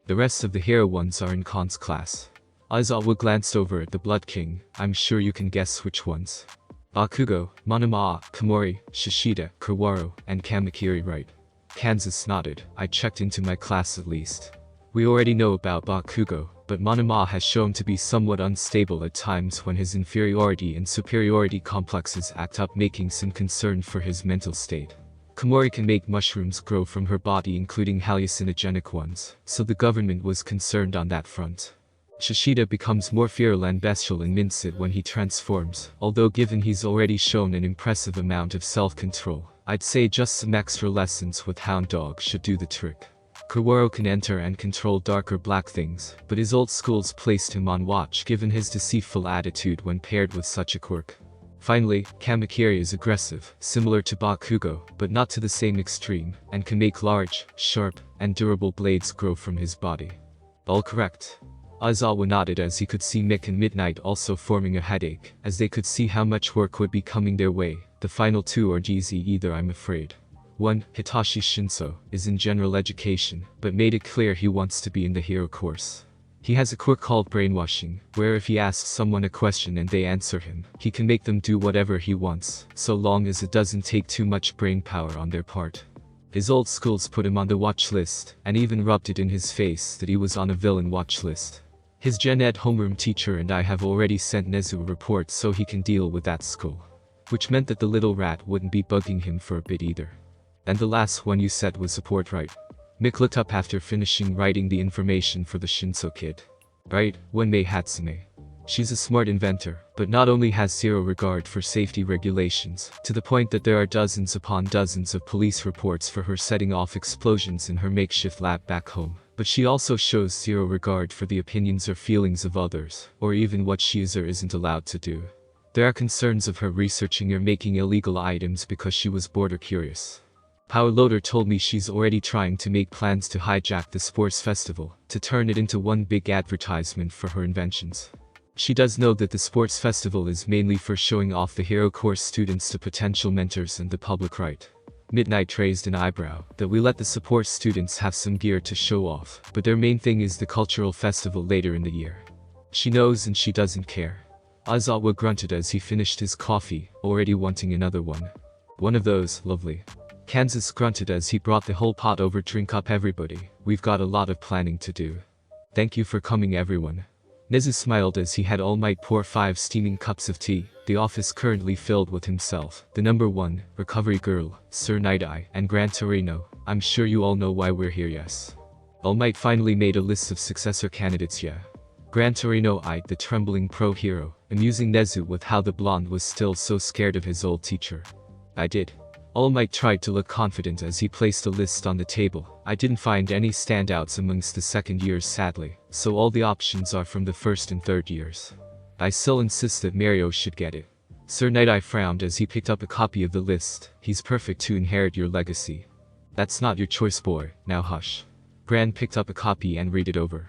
The rest of the hero ones are in Khan's class. Aizawa glanced over at the Blood King. I'm sure you can guess which ones. Bakugo, Monoma, Komori, Shishida, Kurwaro, and Kamakiri, right? Kansas nodded. I checked into my class at least. We already know about Bakugo, but Monoma has shown to be somewhat unstable at times when his inferiority and superiority complexes act up, making some concern for his mental state. Komori can make mushrooms grow from her body, including hallucinogenic ones, so the government was concerned on that front. Shishida becomes more feral and bestial and minced when he transforms, although given he's already shown an impressive amount of self-control, I'd say just some extra lessons with Hound Dog should do the trick. Kurwaro can enter and control darker black things, but his old schools placed him on watch given his deceitful attitude when paired with such a quirk. Finally, Kamakiri is aggressive, similar to Bakugo, but not to the same extreme, and can make large, sharp, and durable blades grow from his body. All correct. Aizawa nodded as he could see Mick and Midnight also forming a headache, as they could see how much work would be coming their way. The final two are easy either, I'm afraid. 1. Hitachi Shinso is in general education, but made it clear he wants to be in the hero course. He has a quirk called brainwashing, where if he asks someone a question and they answer him, he can make them do whatever he wants, so long as it doesn't take too much brain power on their part. His old schools put him on the watch list, and even rubbed it in his face that he was on a villain watch list. His Gen Ed homeroom teacher and I have already sent Nezu a report so he can deal with that school. Which meant that the little rat wouldn't be bugging him for a bit either. And the last one you said was support, right? Mick looked up after finishing writing the information for the Shinso kid. Right, Wenmei Hatsume. She's a smart inventor, but not only has zero regard for safety regulations, to the point that there are dozens upon dozens of police reports for her setting off explosions in her makeshift lab back home, but she also shows zero regard for the opinions or feelings of others, or even what she is or isn't allowed to do. There are concerns of her researching or making illegal items because she was bored or curious. Power Loader told me she's already trying to make plans to hijack the sports festival, to turn it into one big advertisement for her inventions. She does know that the sports festival is mainly for showing off the hero course students to potential mentors and the public, right? Midnight raised an eyebrow, that we let the support students have some gear to show off, but their main thing is the cultural festival later in the year. She knows and she doesn't care. Aizawa grunted as he finished his coffee, already wanting another one. One of those, lovely. Kansas grunted as he brought the whole pot over. Drink up everybody, we've got a lot of planning to do. Thank you for coming everyone. Nezu smiled as he had All Might pour 5 steaming cups of tea, the office currently filled with himself, the number 1, Recovery Girl, Sir Night-Eye, and Gran Torino. I'm sure you all know why we're here, yes? All Might finally made a list of successor candidates, yeah. Gran Torino eyed the trembling pro-hero, amusing Nezu with how the blonde was still so scared of his old teacher. I did. All Might tried to look confident as he placed a list on the table. I didn't find any standouts amongst the second years sadly, so all the options are from the first and third years. I still insist that Mario should get it. Sir Night-Eye frowned as he picked up a copy of the list. He's perfect to inherit your legacy. That's not your choice, boy, now hush. Gran picked up a copy and read it over.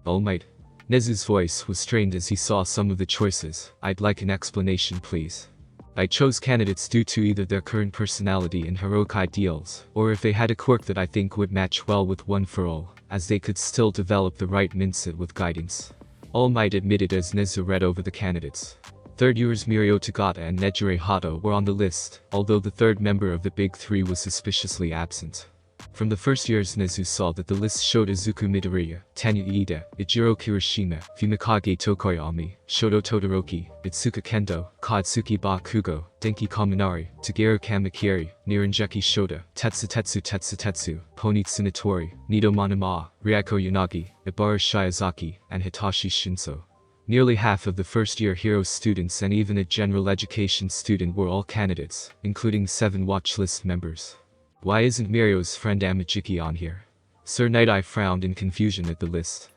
All Might. Nezu's voice was strained as he saw some of the choices. I'd like an explanation, please. I chose candidates due to either their current personality and heroic ideals, or if they had a quirk that I think would match well with One for All, as they could still develop the right mindset with guidance. All Might admitted as Nezu read over the candidates. Third years Mirio Tagata and Nejire Hato were on the list, although the third member of the Big Three was suspiciously absent. From the first years Nezu saw that the list showed Izuku Midoriya, Tanya Iida, Ijiro Kirishima, Fumikage Tokoyami, Shoto Todoroki, Itsuka Kendo, Katsuki Bakugo, Denki Kaminari, Tageru Kamikieri, Niranjeki Shota, Tetsu, Pony Tsunatori, Nido Manama, Ryako Yanagi, Ibarra Shiozaki, and Hitachi Shinso. Nearly half of the first-year Heroes students and even a general education student were all candidates, including 7 watchlist members. Why isn't Mirio's friend Amachiki on here? Sir Night-Eye frowned in confusion at the list.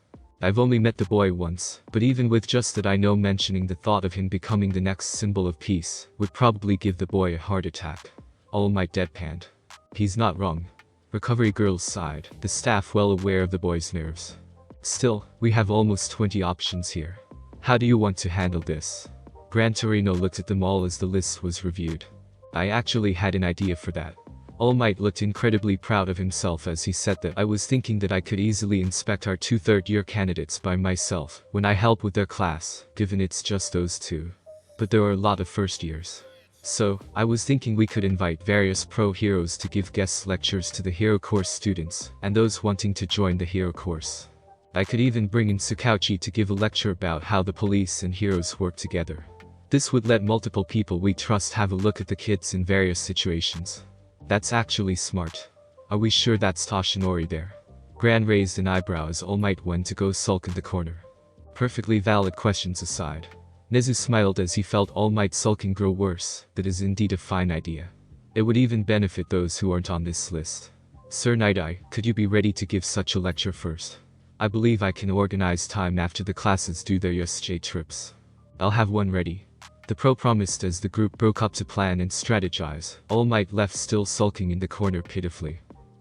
I've only met the boy once, but even with just that I know mentioning the thought of him becoming the next symbol of peace would probably give the boy a heart attack. All Might deadpanned. He's not wrong. Recovery Girls sighed, the staff well aware of the boy's nerves. Still, we have almost 20 options here. How do you want to handle this? Gran Torino looked at them all as the list was reviewed. I actually had an idea for that. All Might looked incredibly proud of himself as he said that. I was thinking that I could easily inspect our 2 third-year candidates by myself when I help with their class, given it's just those 2. But there are a lot of first years. So, I was thinking we could invite various pro heroes to give guest lectures to the hero course students, and those wanting to join the hero course. I could even bring in Tsukauchi to give a lecture about how the police and heroes work together. This would let multiple people we trust have a look at the kids in various situations. That's actually smart. Are we sure that's Toshinori there? Gran raised an eyebrow as All Might went to go sulk in the corner. Perfectly valid questions aside, Nezu smiled as he felt All Might's sulking grow worse. That is indeed a fine idea. It would even benefit those who aren't on this list. Sir Night-Eye, could you be ready to give such a lecture first? I believe I can organize time after the classes do their USJ trips. I'll have one ready. The pro promised as the group broke up to plan and strategize. All Might left still sulking in the corner pitifully.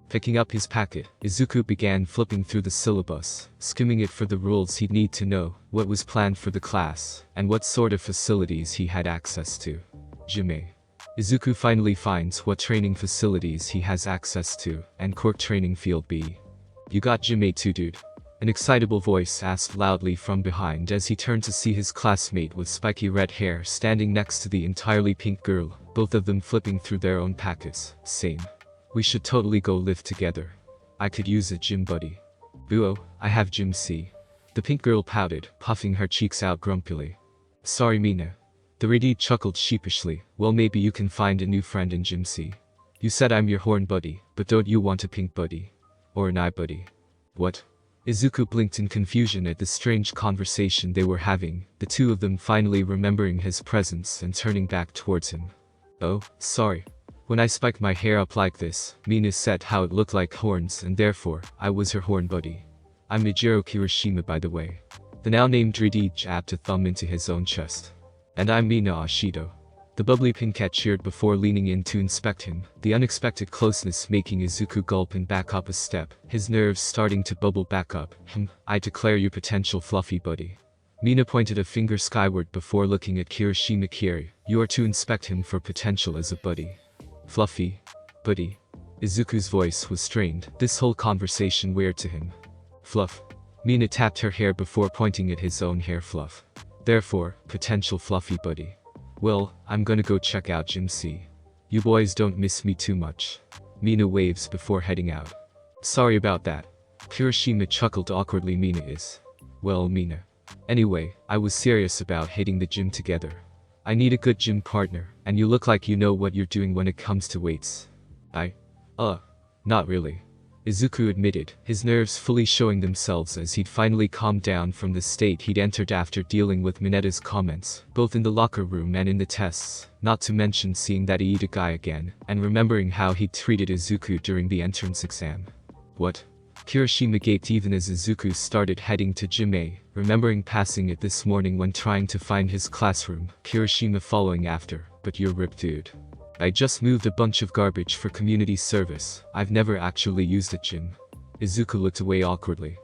Picking up his packet, Izuku began flipping through the syllabus, skimming it for the rules he'd need to know, what was planned for the class, and what sort of facilities he had access to. Jime. Izuku finally finds what training facilities he has access to, and Quirk Training Field B. You got Jime too, dude? An excitable voice asked loudly from behind as he turned to see his classmate with spiky red hair standing next to the entirely pink girl, both of them flipping through their own packets. Same. We should totally go live together. I could use a gym buddy. Buo, I have Gym C. The pink girl pouted, puffing her cheeks out grumpily. Sorry Mina. The Reedy chuckled sheepishly. Well, maybe you can find a new friend in Gym C. You said I'm your horn buddy, but don't you want a pink buddy? Or an eye buddy? What? Izuku blinked in confusion at the strange conversation they were having, the two of them finally remembering his presence and turning back towards him. Oh, sorry. When I spiked my hair up like this, Mina said how it looked like horns and therefore, I was her horn buddy. I'm Ijiro Kirishima by the way. The now named Reedy jabbed a thumb into his own chest. And I'm Mina Ashido. The bubbly pinkette cheered before leaning in to inspect him, the unexpected closeness making Izuku gulp and back up a step, his nerves starting to bubble back up. I declare you potential fluffy buddy. Mina pointed a finger skyward before looking at Kirishima Kiri. You are to inspect him for potential as a buddy. Fluffy? Buddy? Izuku's voice was strained, this whole conversation weird to him. Fluff. Mina tapped her hair before pointing at his own hair fluff. Therefore, potential fluffy buddy. Well, I'm gonna go check out Gym C. You boys don't miss me too much. Mina waves before heading out. Sorry about that. Kirishima chuckled awkwardly. Mina is. Well, Mina. Anyway, I was serious about hitting the gym together. I need a good gym partner, and you look like you know what you're doing when it comes to weights. Not really. Izuku admitted, his nerves fully showing themselves as he'd finally calmed down from the state he'd entered after dealing with Minetta's comments, both in the locker room and in the tests, not to mention seeing that Iida guy again, and remembering how he'd treated Izuku during the entrance exam. What? Kirishima gaped even as Izuku started heading to Gym A, remembering passing it this morning when trying to find his classroom, Kirishima following after, but you're ripped dude. I just moved a bunch of garbage for community service. I've never actually used a gym. Izuku looked away awkwardly.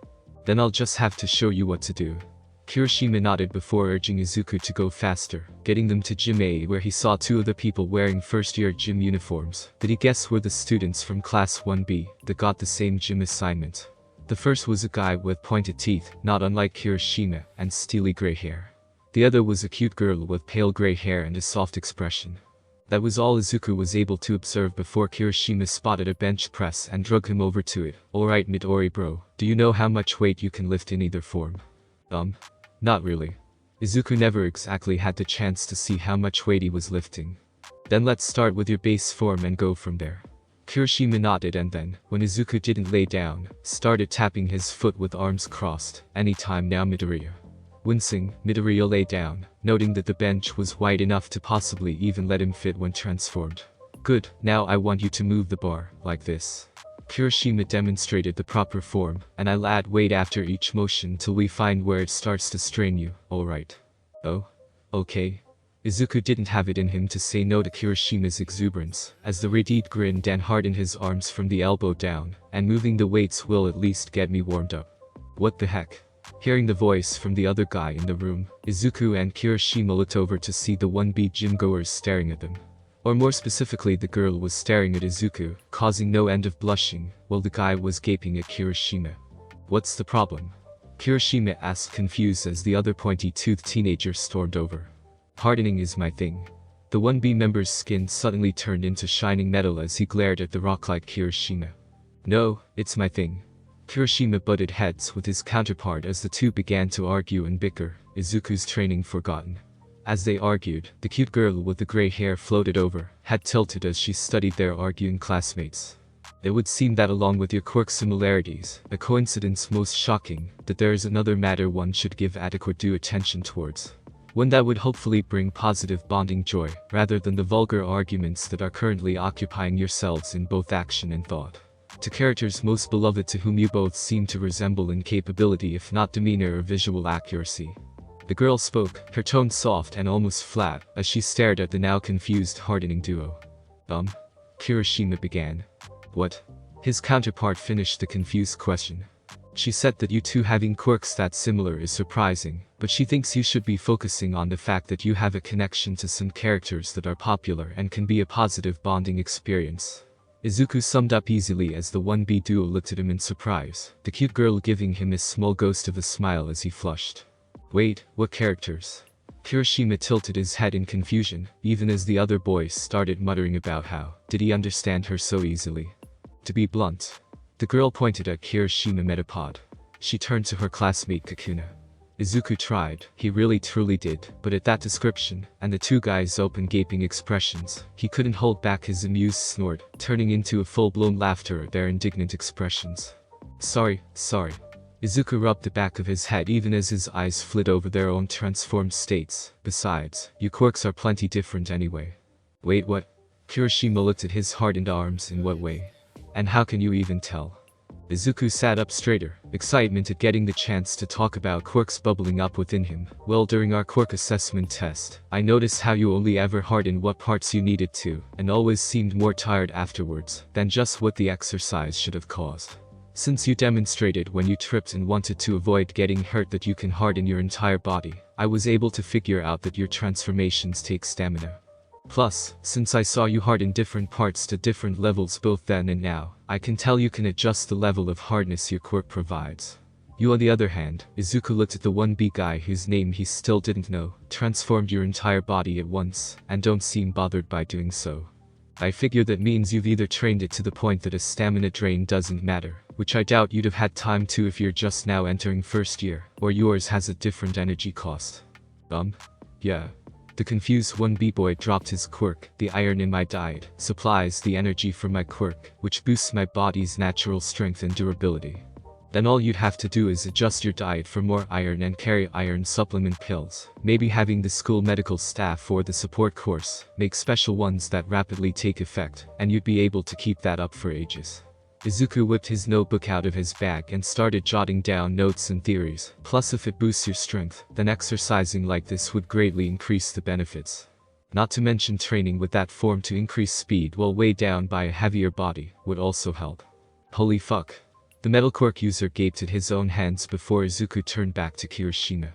Then I'll just have to show you what to do. Kirishima nodded before urging Izuku to go faster, getting them to Gym A where he saw two of the people wearing first-year gym uniforms that he guessed were the students from Class 1B that got the same gym assignment. The first was a guy with pointed teeth, not unlike Kirishima, and steely gray hair. The other was a cute girl with pale gray hair and a soft expression. That was all Izuku was able to observe before Kirishima spotted a bench press and drug him over to it. "Alright Midori bro, do you know how much weight you can lift in either form?" Not really. Izuku never exactly had the chance to see how much weight he was lifting. "Then let's start with your base form and go from there." Kirishima nodded and then, when Izuku didn't lay down, started tapping his foot with arms crossed. "Anytime now Midoriya." Wincing, Midoriya lay down, noting that the bench was wide enough to possibly even let him fit when transformed. "Good, now I want you to move the bar, like this." Kirishima demonstrated the proper form, and I'll add weight after each motion till we find where it starts to strain you, alright? "Oh? Okay." Izuku didn't have it in him to say no to Kirishima's exuberance, as the Redeed grinned and hardened his arms from the elbow down, "and moving the weights will at least get me warmed up." "What the heck?" Hearing the voice from the other guy in the room, Izuku and Kirishima looked over to see the 1B gym-goers staring at them. Or more specifically, the girl was staring at Izuku, causing no end of blushing, while the guy was gaping at Kirishima. "What's the problem?" Kirishima asked, confused as the other pointy-toothed teenager stormed over. "Hardening is my thing." The 1B member's skin suddenly turned into shining metal as he glared at the rock-like Kirishima. "No, it's my thing." Kirishima butted heads with his counterpart as the two began to argue and bicker, Izuku's training forgotten. As they argued, the cute girl with the gray hair floated over, head tilted as she studied their arguing classmates. "It would seem that along with your quirk similarities, a coincidence most shocking, that there is another matter one should give adequate due attention towards. One that would hopefully bring positive bonding joy, rather than the vulgar arguments that are currently occupying yourselves in both action and thought. To characters most beloved to whom you both seem to resemble in capability if not demeanor or visual accuracy." The girl spoke, her tone soft and almost flat, as she stared at the now confused hardening duo. Kirishima began. "What?" His counterpart finished the confused question. "She said that you two having quirks that similar is surprising, but she thinks you should be focusing on the fact that you have a connection to some characters that are popular and can be a positive bonding experience." Izuku summed up easily as the 1B duo looked at him in surprise, the cute girl giving him a small ghost of a smile as he flushed. "Wait, what characters?" Kirishima tilted his head in confusion, even as the other boys started muttering about how did he understand her so easily. "To be blunt." The girl pointed at Kirishima Metapod. She turned to her classmate Kakuna. Izuku tried, he really truly did, but at that description, and the two guys' open gaping expressions, he couldn't hold back his amused snort, turning into a full-blown laughter at their indignant expressions. Sorry. Izuku rubbed the back of his head even as his eyes flit over their own transformed states. "Besides, you quirks are plenty different anyway." "Wait, what?" Kirishima looked at his hardened arms. "In what way? And how can you even tell?" Izuku sat up straighter, excitement at getting the chance to talk about quirks bubbling up within him. "Well, during our quirk assessment test, I noticed how you only ever hardened what parts you needed to, and always seemed more tired afterwards than just what the exercise should have caused. Since you demonstrated when you tripped and wanted to avoid getting hurt that you can harden your entire body, I was able to figure out that your transformations take stamina. Plus, since I saw you harden different parts to different levels both then and now, I can tell you can adjust the level of hardness your quirk provides. You on the other hand," Izuku looked at the 1B guy whose name he still didn't know, "transformed your entire body at once, and don't seem bothered by doing so. I figure that means you've either trained it to the point that a stamina drain doesn't matter, which I doubt you'd have had time to if you're just now entering first year, or yours has a different energy cost." Yeah. The confused 1B boy dropped his quirk. "The iron in my diet supplies the energy for my quirk, which boosts my body's natural strength and durability. Then all you'd have to do is adjust your diet for more iron and carry iron supplement pills. Maybe having the school medical staff or the support course make special ones that rapidly take effect, and you'd be able to keep that up for ages." Izuku whipped his notebook out of his bag and started jotting down notes and theories. "Plus, if it boosts your strength, then exercising like this would greatly increase the benefits. Not to mention training with that form to increase speed while weighed down by a heavier body would also help." Holy fuck. The metal quirk user gaped at his own hands before Izuku turned back to Kirishima.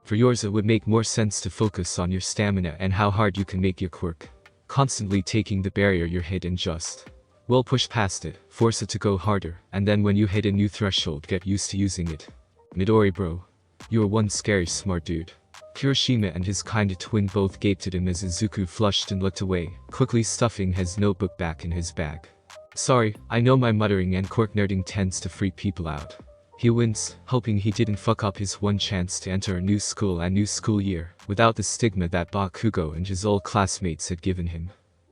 For yours it would make more sense to focus on your stamina and how hard you can make your quirk. Constantly taking the barrier you're hit and just, well, push past it, force it to go harder, and then when you hit a new threshold get used to using it. Midori bro. You are one scary smart dude. Kirishima and his kinda twin both gaped at him as Izuku flushed and looked away, quickly stuffing his notebook back in his bag. Sorry, I know my muttering and quirk nerding tends to freak people out. He winced, hoping he didn't fuck up his one chance to enter a new school and new school year, without the stigma that Bakugo and his old classmates had given him.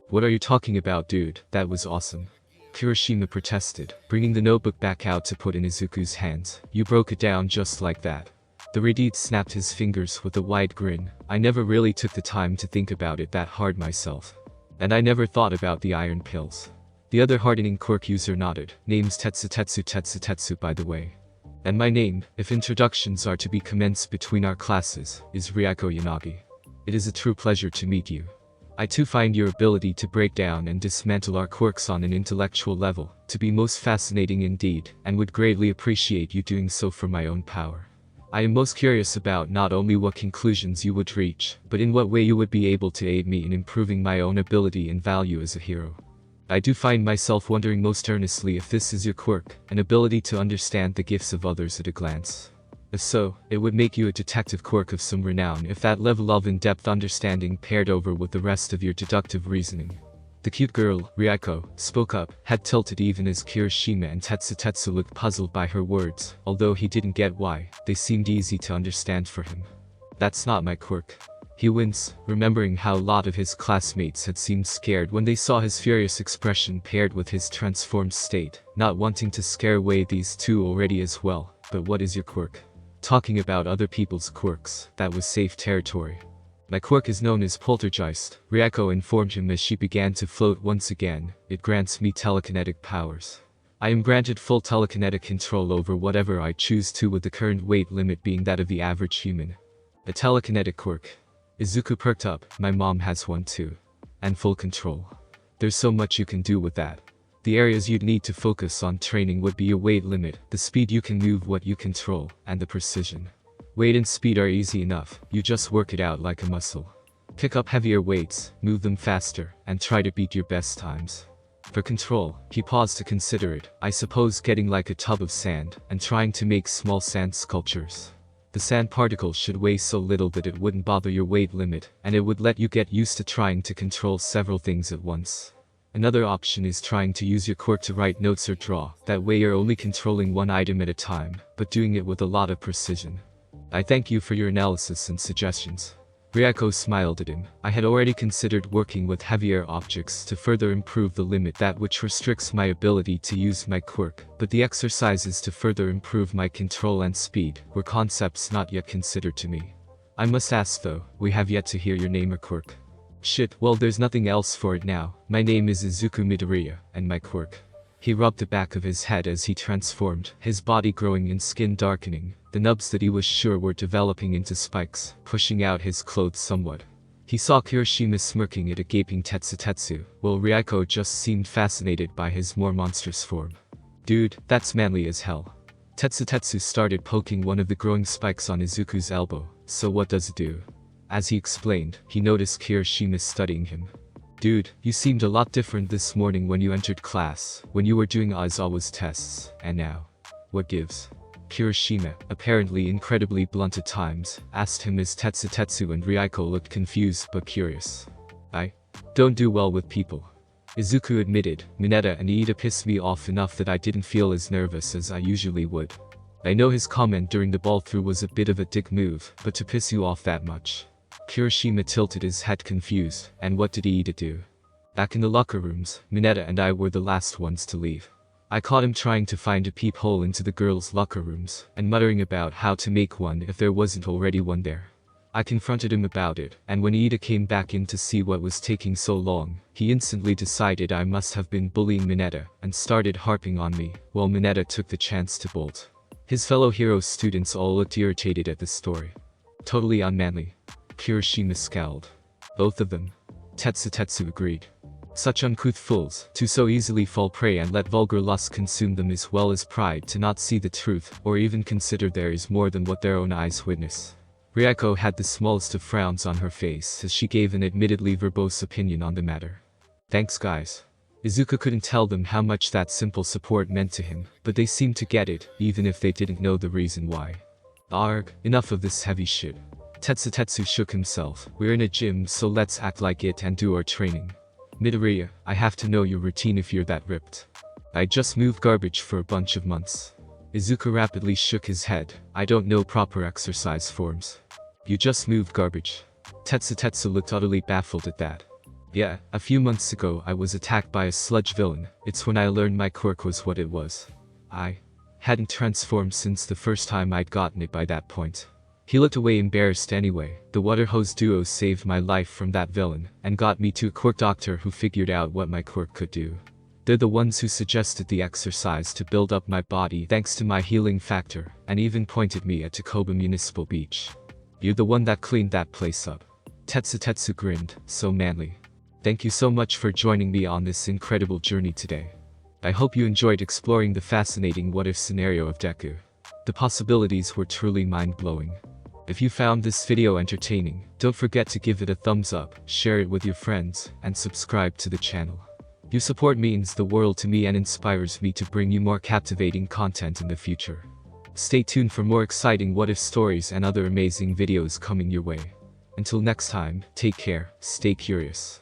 What are you talking about, dude? That was awesome. Kirishima protested, bringing the notebook back out to put in Izuku's hands. You broke it down just like that. The Redeed snapped his fingers with a wide grin. I never really took the time to think about it that hard myself. And I never thought about the iron pills. The other hardening quirk user nodded. Name's Tetsu by the way. And my name, if introductions are to be commenced between our classes, is Ryako Yanagi. It is a true pleasure to meet you. I too find your ability to break down and dismantle our quirks on an intellectual level to be most fascinating indeed, and would greatly appreciate you doing so for my own power. I am most curious about not only what conclusions you would reach, but in what way you would be able to aid me in improving my own ability and value as a hero. I do find myself wondering most earnestly if this is your quirk, an ability to understand the gifts of others at a glance. If so, it would make you a detective quirk of some renown if that level of in-depth understanding paired over with the rest of your deductive reasoning. The cute girl, Ryako, spoke up, head tilted even as Kirishima and Tetsu looked puzzled by her words, although he didn't get why, they seemed easy to understand for him. That's not my quirk. He winced, remembering how a lot of his classmates had seemed scared when they saw his furious expression paired with his transformed state, not wanting to scare away these two already as well. But what is your quirk? Talking about other people's quirks, that was safe territory. My quirk is known as Poltergeist, Ryako informed him as she began to float once again. It grants me telekinetic powers. I am granted full telekinetic control over whatever I choose to, with the current weight limit being that of the average human. A telekinetic quirk. Izuku perked up. My mom has one too. And full control. There's so much you can do with that. The areas you'd need to focus on training would be your weight limit, the speed you can move what you control, and the precision. Weight and speed are easy enough, you just work it out like a muscle. Pick up heavier weights, move them faster, and try to beat your best times. For control, he paused to consider it. I suppose getting like a tub of sand, and trying to make small sand sculptures. The sand particles should weigh so little that it wouldn't bother your weight limit, and it would let you get used to trying to control several things at once. Another option is trying to use your quirk to write notes or draw, that way you're only controlling one item at a time, but doing it with a lot of precision. I thank you for your analysis and suggestions. Ryako smiled at him. I had already considered working with heavier objects to further improve the limit that which restricts my ability to use my quirk, but the exercises to further improve my control and speed were concepts not yet considered to me. I must ask though, we have yet to hear your name or quirk. Shit, well there's nothing else for it now. My name is Izuku Midoriya, and my quirk. He rubbed the back of his head as he transformed, his body growing and skin darkening, the nubs that he was sure were developing into spikes, pushing out his clothes somewhat. He saw Kirishima smirking at a gaping Tetsu, while Ryako just seemed fascinated by his more monstrous form. Dude, that's manly as hell. Tetsu started poking one of the growing spikes on Izuku's elbow. So what does it do? As he explained, he noticed Kirishima studying him. Dude, you seemed a lot different this morning when you entered class, when you were doing Aizawa's tests, and now. What gives? Kirishima, apparently incredibly blunt at times, asked him as Tetsu and Ryako looked confused but curious. I don't do well with people. Izuku admitted. Mineta and Iida pissed me off enough that I didn't feel as nervous as I usually would. I know his comment during the ball through was a bit of a dick move, but to piss you off that much. Kirishima tilted his head confused, and what did Iida do? Back in the locker rooms, Mineta and I were the last ones to leave. I caught him trying to find a peephole into the girls' locker rooms, and muttering about how to make one if there wasn't already one there. I confronted him about it, and when Iida came back in to see what was taking so long, he instantly decided I must have been bullying Mineta, and started harping on me, while Mineta took the chance to bolt. His fellow hero students all looked irritated at this story. Totally unmanly. Kirishima scowled. Both of them. Tetsu agreed. Such uncouth fools, to so easily fall prey and let vulgar lust consume them, as well as pride to not see the truth, or even consider there is more than what their own eyes witness. Ryako had the smallest of frowns on her face as she gave an admittedly verbose opinion on the matter. Thanks guys. Izuku couldn't tell them how much that simple support meant to him, but they seemed to get it, even if they didn't know the reason why. Arg, enough of this heavy shit. Tetsu shook himself. We're in a gym, so let's act like it and do our training. Midoriya, I have to know your routine if you're that ripped. I just moved garbage for a bunch of months. Izuku rapidly shook his head. I don't know proper exercise forms. You just moved garbage. Tetsu looked utterly baffled at that. Yeah, a few months ago I was attacked by a sludge villain. It's when I learned my quirk was what it was. I hadn't transformed since the first time I'd gotten it by that point. He looked away embarrassed anyway. The water hose duo saved my life from that villain, and got me to a quirk doctor who figured out what my quirk could do. They're the ones who suggested the exercise to build up my body thanks to my healing factor, and even pointed me at Takoba Municipal Beach. You're the one that cleaned that place up. Tetsu grinned, so manly. Thank you so much for joining me on this incredible journey today. I hope you enjoyed exploring the fascinating what-if scenario of Deku. The possibilities were truly mind-blowing. If you found this video entertaining, don't forget to give it a thumbs up, share it with your friends, and subscribe to the channel. Your support means the world to me and inspires me to bring you more captivating content in the future. Stay tuned for more exciting what-if stories and other amazing videos coming your way. Until next time, take care, stay curious.